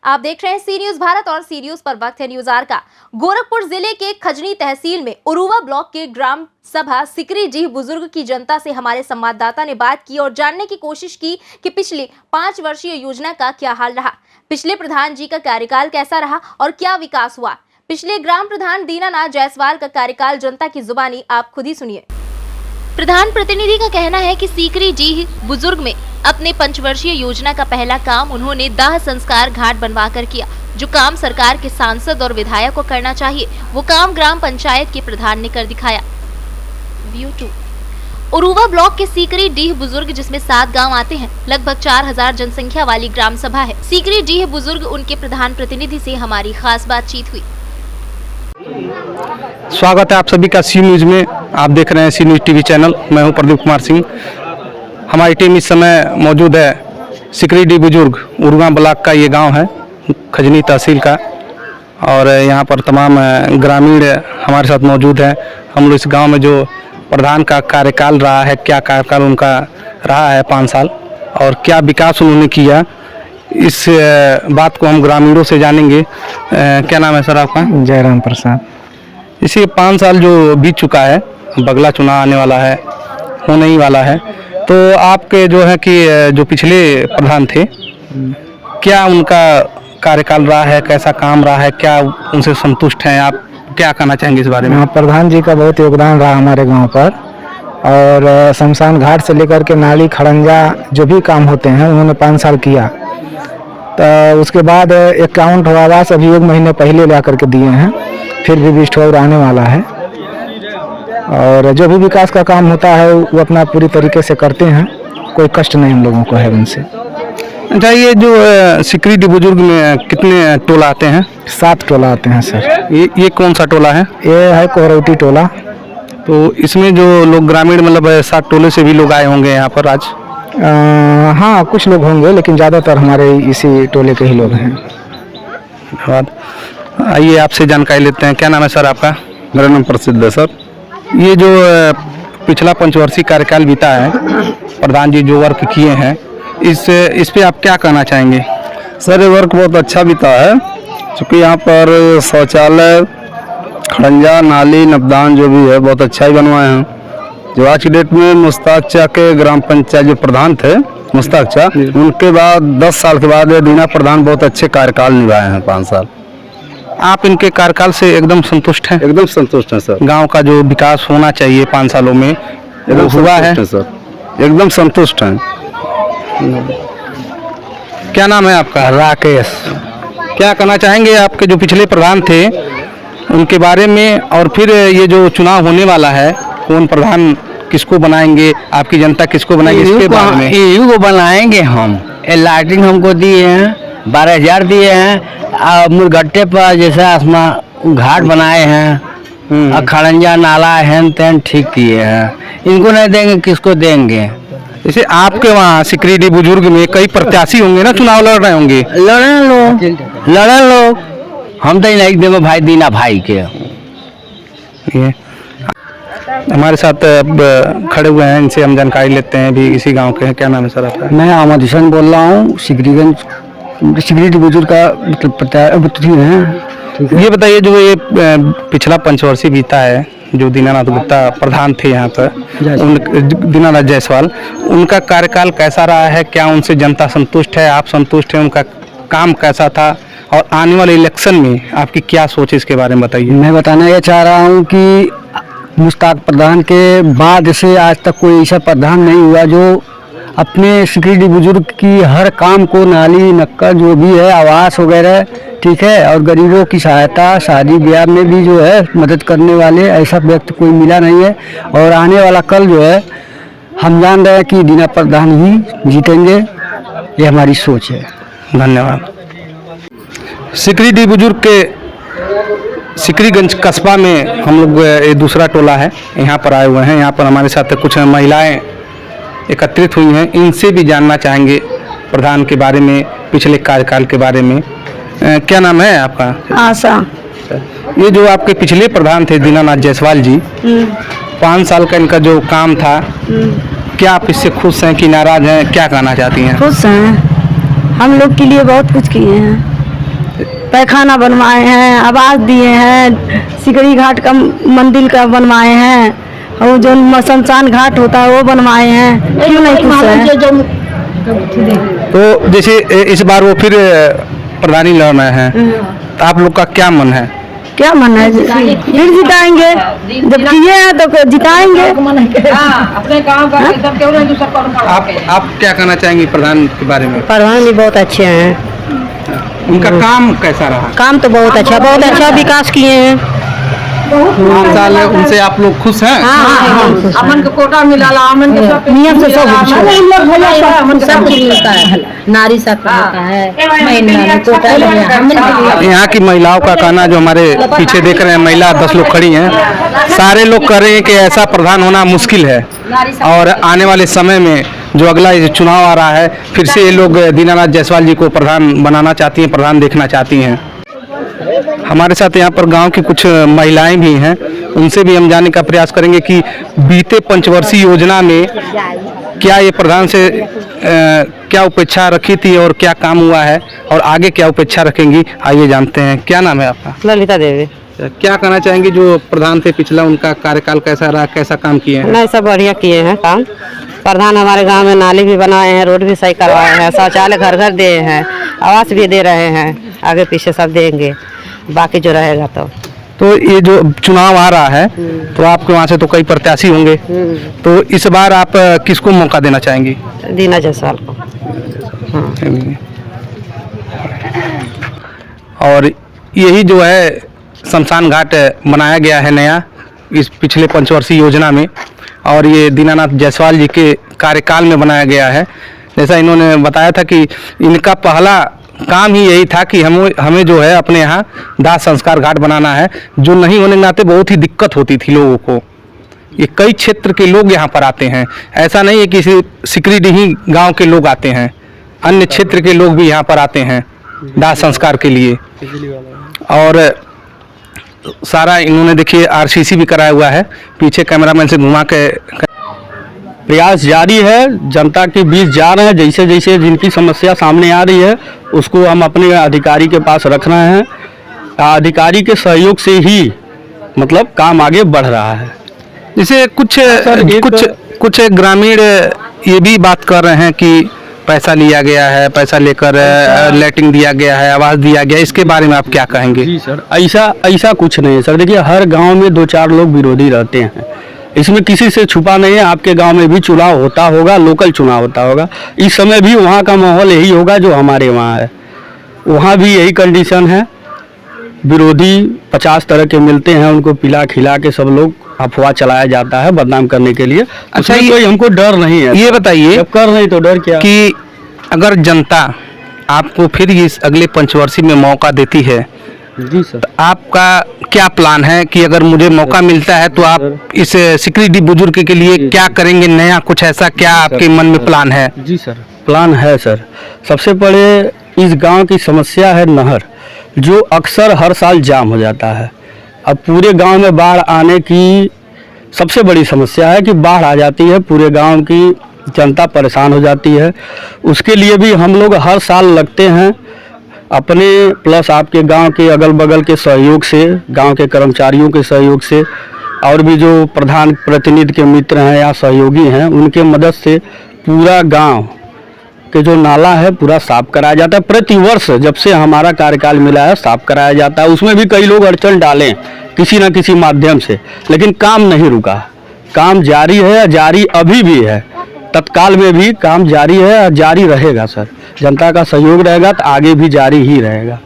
आप देख रहे हैं सी न्यूज भारत और सी न्यूज पर वक्त है न्यूज आर का। गोरखपुर जिले के खजनी तहसील में उरुवा ब्लॉक के ग्राम सभा सिकरी डीह बुजुर्ग की जनता से हमारे संवाददाता ने बात की और जानने की कोशिश की कि पिछली 5 वर्षीय योजना का क्या हाल रहा, पिछले प्रधान जी का कार्यकाल कैसा रहा और क्या विकास हुआ। पिछले ग्राम प्रधान दीनानाथ जायसवाल का कार्यकाल जनता की जुबानी आप खुद ही सुनिए। प्रधान प्रतिनिधि का कहना है कि सिकरी डीह बुजुर्ग में अपने 5 वर्षीय योजना का पहला काम उन्होंने दाह संस्कार घाट बनवाकर किया। जो काम सरकार के सांसद और विधायक को करना चाहिए वो काम ग्राम पंचायत के प्रधान ने कर दिखाया। व्यू 2 उरुवा ब्लॉक के सिकरी डीह बुजुर्ग जिसमें 7 गांव आते हैं, लगभग 4000 जनसंख्या वाली ग्राम सभा है। सिकरी डीह बुजुर्ग उनके प्रधान प्रतिनिधि से हमारी खास बातचीत हुई। स्वागत है आप सभी का सी न्यूज़ में। आप देख रहे हैं सी न्यूज़ टीवी चैनल। मैं हूं प्रदीप कुमार सिंह। हमारी टीम इस समय मौजूद है सिकरी डीह बुजुर्ग उरुवा ब्लॉक का ये गांव है, खजनी तहसील का, और यहां पर तमाम ग्रामीण हमारे साथ मौजूद हैं। हम लोग इस गांव में जो प्रधान का कार्यकाल रहा है, क्या कार्यकाल उनका रहा है 5 साल और क्या विकास उन्होंने किया, इस बात को हम ग्रामीणों से जानेंगे। क्या नाम है सर आपका? जयराम प्रसाद। इसी 5 साल जो बीत चुका है, बगला चुनाव आने वाला है, होने ही वाला है, तो आपके जो है कि जो पिछले प्रधान थे, क्या उनका कार्यकाल रहा है, कैसा काम रहा है, क्या उनसे संतुष्ट हैं आप? क्या कहना चाहेंगे इस बारे में? प्रधान जी का बहुत योगदान रहा हमारे गांव पर, और शमशान घाट से लेकर के नाली खड़ंजा जो भी काम होते हैं उन्होंने 5 साल किया। तो उसके बाद अकाउंट आवास अभी 1 महीने पहले ला करके दिए हैं, फिर भी स्टोर आने वाला है, और जो भी विकास का काम होता है वो अपना पूरी तरीके से करते हैं। कोई कष्ट नहीं हम लोगों को है उनसे। अच्छा, ये जो सिकरी डीह बुजुर्ग में कितने टोला आते हैं? 7 टोला आते हैं सर। ये कौन सा टोला है? ये है कोहरौटी टोला। तो इसमें जो लोग ग्रामीण मतलब 7 टोले से भी लोग आए होंगे यहाँ पर आज? हाँ, कुछ लोग होंगे, लेकिन ज़्यादातर हमारे इसी टोले के ही लोग हैं। धन्यवाद। आइए आपसे जानकारी लेते हैं। क्या नाम है सर आपका? मेरा नाम प्रसिद्ध है सर। ये जो पिछला 5 वर्षीय कार्यकाल बीता है, प्रधान जी जो वर्क किए हैं, इस पे आप क्या कहना चाहेंगे? सर ये वर्क बहुत अच्छा बीता है, क्योंकि यहाँ पर शौचालय, खड़ंजा, नाली, नबदान जो भी है बहुत अच्छा ही बनवाए हैं। जो आज की डेट में मुश्ताक चा के ग्राम पंचायत जो प्रधान थे, मुश्ताक चा, उनके बाद 10 साल के बाद दीना प्रधान बहुत अच्छे कार्यकाल निभाए हैं 5 साल। आप इनके कार्यकाल से एकदम संतुष्ट हैं? एकदम संतुष्ट हैं सर। गांव का जो विकास होना चाहिए 5 सालों में एकदम हुआ है सर, एकदम संतुष्ट हैं। क्या नाम है आपका? राकेश। क्या कहना चाहेंगे आपके जो पिछले प्रधान थे उनके बारे में, और फिर ये जो चुनाव होने वाला है, कौन प्रधान किसको बनाएंगे, आपकी जनता किसको बनाएगी, इसके बारे में? EU को बनाएंगे हम। लाइटिंग हमको दिए हैं, 12,000 दिए हैं। मुरगट्टे पर जैसे आसमान घाट बनाए हैं, खड़ंजा नाला हैन तैन ठीक किए हैं। इनको नहीं देंगे किसको देंगे? जैसे आपके वहाँ सिकरी डीह बुजुर्ग में कई प्रत्याशी होंगे ना, चुनाव लड़ रहे होंगे? लड़े लोग हम तो नहीं देंगे भाई, दीना भाई के। ये हमारे साथ अब खड़े हुए हैं, इनसे हम जानकारी लेते हैं, भी इसी गांव के हैं। क्या नाम है सर आपका? मैं अहमद हुसैन बोल रहा हूँ, सिकरी डीह बुजुर्ग का मतलब है। ये बताइए, जो ये पिछला 5 वर्षीय बीता है, जो दीनानाथ गुप्ता प्रधान थे यहाँ पर, दीनानाथ जायसवाल, उनका कार्यकाल कैसा रहा है? क्या उनसे जनता संतुष्ट है, आप संतुष्ट हैं? उनका काम कैसा था, और आने वाले इलेक्शन में आपकी क्या सोच है, इसके बारे में बताइए। मैं बताना ये चाह रहा हूँ कि मुश्ताक प्रधान के बाद से आज तक कोई ऐसा प्रधान नहीं हुआ जो अपने सिकरी डीह बुजुर्ग की हर काम को, नाली नक्का जो भी है, आवास वगैरह, ठीक है, और गरीबों की सहायता, शादी ब्याह में भी जो है मदद करने वाले ऐसा व्यक्ति कोई मिला नहीं है। और आने वाला कल जो है हम जान रहे हैं कि दीना प्रधान ही जीतेंगे, ये हमारी सोच है। धन्यवाद। सिकरी डीह बुजुर्ग के सिकरीगंज कस्बा में हम लोग, ये दूसरा टोला है, यहाँ पर आए हुए हैं। यहाँ पर हमारे साथ कुछ महिलाएं एकत्रित हुई हैं, इनसे भी जानना चाहेंगे प्रधान के बारे में, पिछले कार्यकाल के बारे में। क्या नाम है आपका? आशा। ये जो आपके पिछले प्रधान थे दीनानाथ जायसवाल जी, 5 साल का इनका जो काम था, क्या आप इससे खुश हैं कि नाराज हैं? क्या कहना चाहती हैं? खुश हैं, हम लोग के लिए बहुत कुछ किए हैं। पैखाना बनवाए हैं, आवास दिए हैं, सिकरी घाट का मंदिर का बनवाए हैं, और जो शमशान घाट होता है वो बनवाए हैं। क्यों नहीं खुश है? तो जैसे इस बार वो फिर प्रधानी लड़ रहे हैं, तो आप लोग का क्या मन है? क्या मन है? फिर जिताएंगे, जब किए हैं तो जिताएंगे। आप क्या कहना चाहेंगे प्रधान के बारे में? प्रधान जी बहुत अच्छे हैं, उनका काम कैसा रहा? काम तो बहुत अच्छा विकास किए हैं। 5 साल उनसे आप लोग खुश हैं? अमन को कोटा मिला, अमन के सब नियम से सब कुछ मिलता है, नारी सब होता है, यहाँ की महिलाओं का कहना, जो हमारे पीछे देख रहे हैं महिला 10 लोग खड़ी हैं, सारे लोग कह रहे हैं कि ऐसा प्रधान होना मुश्किल है, और आने वाले समय में जो अगला ये चुनाव आ रहा है, फिर से ये लोग दीनानाथ जायसवाल जी को प्रधान बनाना चाहती हैं, प्रधान देखना चाहती हैं। हमारे साथ यहाँ पर गांव की कुछ महिलाएं भी हैं, उनसे भी हम जानने का प्रयास करेंगे कि बीते पंचवर्षीय योजना में क्या ये प्रधान से क्या अपेक्षा रखी थी और क्या काम हुआ है, और आगे क्या अपेक्षा रखेंगी, आइए जानते हैं। क्या नाम है आपका? ललिता देवी। क्या कहना चाहेंगे, जो प्रधान थे पिछला, उनका कार्यकाल कैसा रहा, कैसा काम किए हैं? नहीं, सब बढ़िया किए हैं काम। प्रधान हमारे गांव में नाली भी बनाए हैं, रोड भी सही करवाए हैं, शौचालय घर घर दिए हैं, आवास भी दे रहे हैं, आगे पीछे सब देंगे, बाकी जो रहेगा तो ये जो चुनाव आ रहा है, तो आपके वहाँ से तो कई प्रत्याशी होंगे, तो इस बार आप किसको मौका देना चाहेंगी? दीना जायसवाल को। और यही जो है शमशान घाट बनाया गया है नया इस पिछले पंचवर्षीय योजना में, और ये दीनानाथ जायसवाल जी के कार्यकाल में बनाया गया है। जैसा इन्होंने बताया था कि इनका पहला काम ही यही था कि हमें जो है अपने यहाँ दाह संस्कार घाट बनाना है, जो नहीं होने के नाते बहुत ही दिक्कत होती थी लोगों को। ये कई क्षेत्र के लोग यहाँ पर आते हैं, ऐसा नहीं है कि सिकरीडीही गांव के लोग आते हैं, अन्य क्षेत्र के लोग भी यहाँ पर आते हैं दाह संस्कार के लिए। और सारा इन्होंने देखिए आरसीसी भी कराया हुआ है, पीछे कैमरामैन से घुमा के। प्रयास जारी है, जनता के बीच जा रहे हैं, जैसे जैसे जिनकी समस्या सामने आ रही है उसको हम अपने अधिकारी के पास रख रहे हैं। अधिकारी के सहयोग से ही मतलब काम आगे बढ़ रहा है। जैसे कुछ ग्रामीण ये भी बात कर रहे हैं कि पैसा लिया गया है, पैसा लेकर लेटिंग दिया गया है, आवास दिया गया, इसके बारे में आप क्या कहेंगे? जी सर, ऐसा कुछ नहीं है सर। देखिए, हर गांव में 2-4 लोग विरोधी रहते हैं, इसमें किसी से छुपा नहीं है। आपके गांव में भी चुनाव होता होगा, लोकल चुनाव होता होगा, इस समय भी वहाँ का माहौल यही होगा जो हमारे वहाँ है। वहाँ भी यही कंडीशन है, विरोधी 50 तरह के मिलते हैं, उनको पिला खिला के सब लोग अफवाह चलाया जाता है बदनाम करने के लिए। अच्छा, ये कोई हमको डर नहीं है। ये बताइए, जब कर नहीं तो डर क्या? कि अगर जनता आपको फिर इस अगले पंचवर्षीय में मौका देती है, जी सर, तो आपका क्या प्लान है कि अगर मुझे मौका मिलता है तो आप इस सिकरीडीह बुजुर्ग के लिए क्या करेंगे नया, कुछ ऐसा क्या आपके मन में प्लान है? जी सर, प्लान है सर। सबसे पहले इस गांव की समस्या है नहर, जो अक्सर हर साल जाम हो जाता है। अब पूरे गांव में बाढ़ आने की सबसे बड़ी समस्या है कि बाढ़ आ जाती है, पूरे गांव की जनता परेशान हो जाती है। उसके लिए भी हम लोग हर साल लगते हैं, अपने प्लस आपके गांव के अगल बगल के सहयोग से, गांव के कर्मचारियों के सहयोग से, और भी जो प्रधान प्रतिनिधि के मित्र हैं या सहयोगी हैं, उनके मदद से पूरा गांव के जो नाला है पूरा साफ कराया जाता है। प्रति वर्ष जब से हमारा कार्यकाल मिला है साफ कराया जाता है। उसमें भी कई लोग अड़चन डालें किसी न किसी माध्यम से, लेकिन काम नहीं रुका, काम जारी है, जारी अभी भी है, तत्काल में भी काम जारी है और जारी रहेगा सर। जनता का सहयोग रहेगा तो आगे भी जारी ही रहेगा।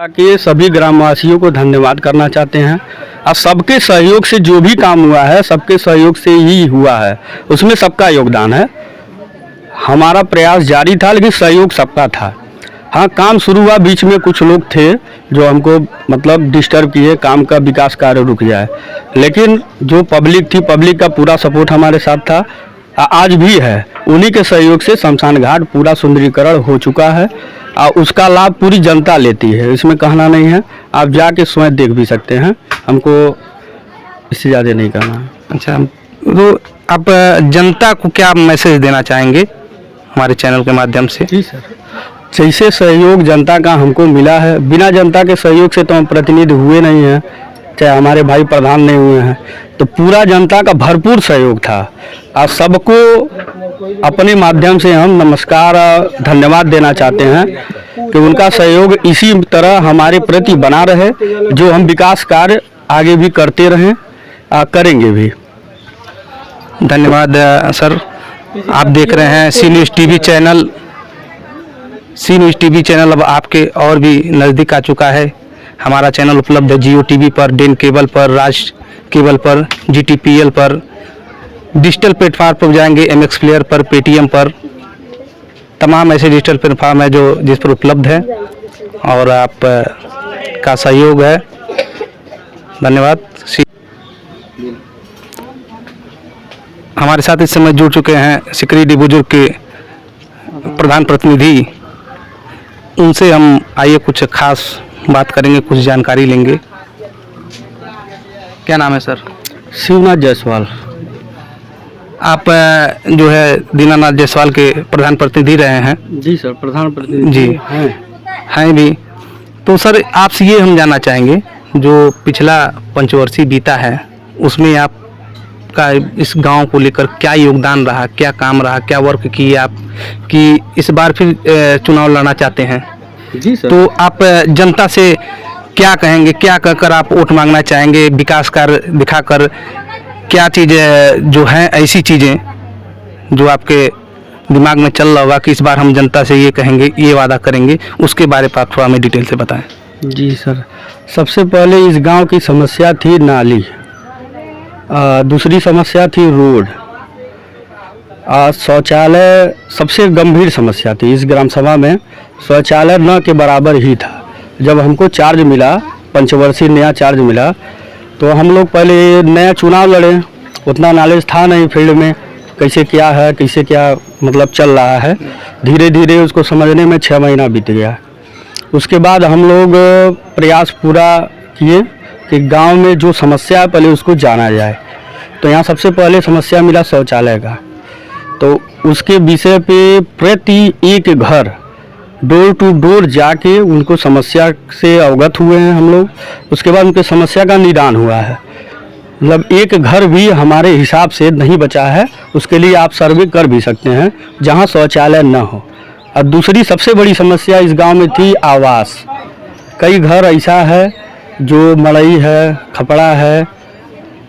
कि सभी ग्रामवासियों को धन्यवाद करना चाहते हैं, और सबके सहयोग से जो भी काम हुआ है सबके सहयोग से ही हुआ है, उसमें सबका योगदान है। हमारा प्रयास जारी था लेकिन सहयोग सबका था। हाँ, काम शुरू हुआ, बीच में कुछ लोग थे जो हमको मतलब डिस्टर्ब किए, काम का विकास कार्य रुक जाए, लेकिन जो पब्लिक थी, पब्लिक का पूरा सपोर्ट हमारे साथ था, आज भी है। उन्हीं के सहयोग से शमशान घाट पूरा सुंदरीकरण हो चुका है और उसका लाभ पूरी जनता लेती है, इसमें कहना नहीं है। आप जाके स्वयं देख भी सकते हैं, हमको इससे ज़्यादा नहीं कहना है। अच्छा, तो आप जनता को क्या मैसेज देना चाहेंगे हमारे चैनल के माध्यम से? जी सर, जैसे सहयोग जनता का हमको मिला है, बिना जनता के सहयोग से तो हम प्रतिनिधि हुए नहीं हैं, चाहे हमारे भाई प्रधान नहीं हुए हैं, तो पूरा जनता का भरपूर सहयोग था। और सबको अपने माध्यम से हम नमस्कार और धन्यवाद देना चाहते हैं कि उनका सहयोग इसी तरह हमारे प्रति बना रहे, जो हम विकास कार्य आगे भी करते रहें, करेंगे भी। धन्यवाद सर। आप देख रहे हैं सी न्यूज़ टीवी चैनल। सी न्यूज़ टीवी चैनल अब आपके और भी नज़दीक आ चुका है। हमारा चैनल उपलब्ध है जियो टीवी पर, डेन केबल पर, राज केबल पर, GTPL पर, डिजिटल प्लेटफार्म पर जाएंगे MX प्लेयर पर, पेटीएम पर, तमाम ऐसे डिजिटल प्लेटफार्म है जो जिस पर उपलब्ध है और आप का सहयोग है। धन्यवाद। हमारे साथ इस समय जुड़ चुके हैं सिकरी डी बुजुर्ग के प्रधान प्रतिनिधि। उनसे हम आइए कुछ खास बात करेंगे, कुछ जानकारी लेंगे। क्या नाम है सर? शिवनाथ जायसवाल। आप जो है दीनानाथ जायसवाल के प्रधान प्रतिनिधि रहे हैं। जी सर, प्रधान प्रतिनिधि जी हैं भी। तो सर आपसे ये हम जानना चाहेंगे, जो पिछला पंचवर्षीय बीता है उसमें आप का इस गांव को लेकर क्या योगदान रहा, क्या काम रहा, क्या वर्क किए आप कि इस बार फिर चुनाव लड़ना चाहते हैं? जी सर। तो आप जनता से क्या कहेंगे, क्या कहकर आप वोट मांगना चाहेंगे? विकास कार्य दिखाकर क्या चीज़ें जो हैं, ऐसी चीज़ें जो आपके दिमाग में चल रहा होगा कि इस बार हम जनता से ये कहेंगे, ये वादा करेंगे, उसके बारे में आप थोड़ा हमें डिटेल से बताएं। जी सर, सबसे पहले इस गांव की समस्या थी नाली, दूसरी समस्या थी रोड, शौचालय सबसे गंभीर समस्या थी। इस ग्राम सभा में शौचालय न के बराबर ही था। जब हमको चार्ज मिला, पंचवर्षीय नया चार्ज मिला, तो हम लोग पहले नया चुनाव लड़े, उतना नॉलेज था नहीं फील्ड में, कैसे क्या है, कैसे क्या मतलब चल रहा है। धीरे धीरे उसको समझने में 6 महीना बीत गया। उसके बाद हम लोग प्रयास पूरा किए कि गांव में जो समस्या है पहले उसको जाना जाए। तो यहाँ सबसे पहले समस्या मिला शौचालय का, तो उसके विषय पे प्रति एक घर डोर टू डोर जाके उनको समस्या से अवगत हुए हैं हम लोग। उसके बाद उनके समस्या का निदान हुआ है। मतलब एक घर भी हमारे हिसाब से नहीं बचा है, उसके लिए आप सर्वे कर भी सकते हैं जहाँ शौचालय न हो। और दूसरी सबसे बड़ी समस्या इस गांव में थी आवास। कई घर ऐसा है जो मड़ई है, खपड़ा है,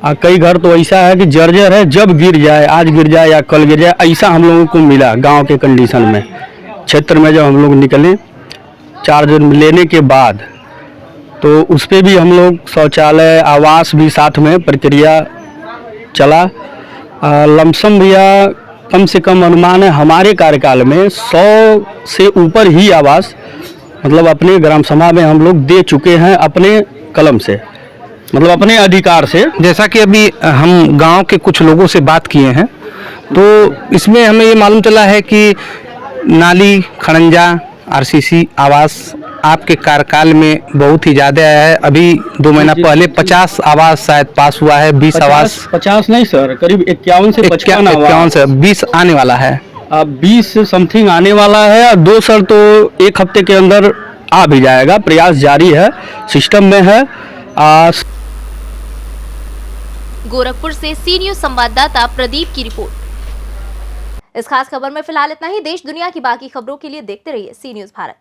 और कई घर तो ऐसा है कि जर्जर है, जब गिर जाए, आज गिर जाए या कल गिर जाए, ऐसा हम लोगों को मिला गांव के कंडीशन में। क्षेत्र में जब हम लोग निकले चार्ज लेने के बाद, तो उस पर भी हम लोग शौचालय, आवास भी साथ में प्रक्रिया चला। लमसम भैया कम से कम अनुमान है हमारे कार्यकाल में 100 से ऊपर ही आवास मतलब अपने ग्राम सभा में हम लोग दे चुके हैं, अपने कलम से, मतलब अपने अधिकार से। जैसा कि अभी हम गांव के कुछ लोगों से बात किए हैं, तो इसमें हमें ये मालूम चला है कि नाली, खड़ंजा, RCC आवास आपके कार्यकाल में बहुत ही ज़्यादा है। अभी 2 महीना पहले 50 आवास शायद पास हुआ है, 20 आवास। 50 नहीं सर, करीब 51 से 55 से 20 आने वाला है। 20 समथिंग आने वाला है। और 2 सर तो एक हफ्ते के अंदर आ भी जाएगा। प्रयास जारी है, सिस्टम में है। गोरखपुर से सी न्यूज़ संवाददाता प्रदीप की रिपोर्ट। इस खास खबर में फिलहाल इतना ही। देश दुनिया की बाकी खबरों के लिए देखते रहिए सी न्यूज़ भारत।